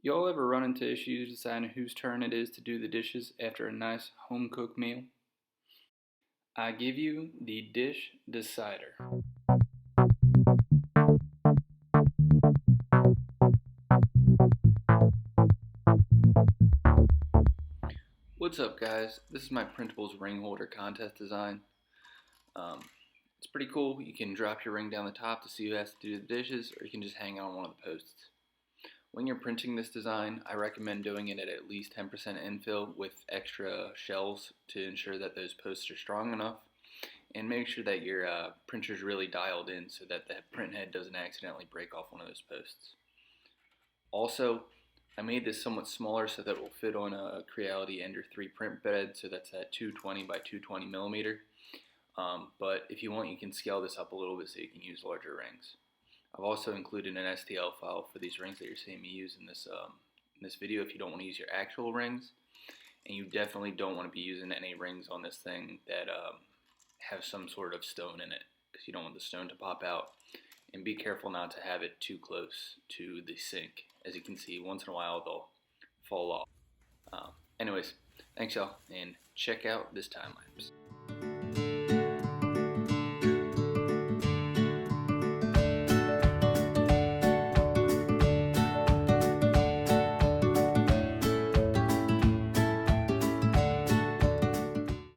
Y'all ever run into issues deciding whose turn it is to do the dishes after a nice home cooked meal? I give you the dish decider. What's up, guys? This is my printables ring holder contest design. Um, it's pretty cool. You can drop your ring down the top to see who has to do the dishes, or you can just hang it on one of the posts. When you're printing this design, I recommend doing it at least 10% infill with extra shells to ensure that those posts are strong enough, and make sure that your printer's really dialed in so that the print head doesn't accidentally break off one of those posts. Also, I made this somewhat smaller so that it will fit on a Creality Ender 3 print bed, so that's at 220 by 220 millimeter. But if you want, you can scale this up a little bit so you can use larger rings. I've also included an STL file for these rings that you're seeing me use in this video if you don't want to use your actual rings. And you definitely don't want to be using any rings on this thing that have some sort of stone in it, because you don't want the stone to pop out. And be careful not to have it too close to the sink. As you can see, once in a while they'll fall off. Anyways, thanks y'all, and check out this timeline.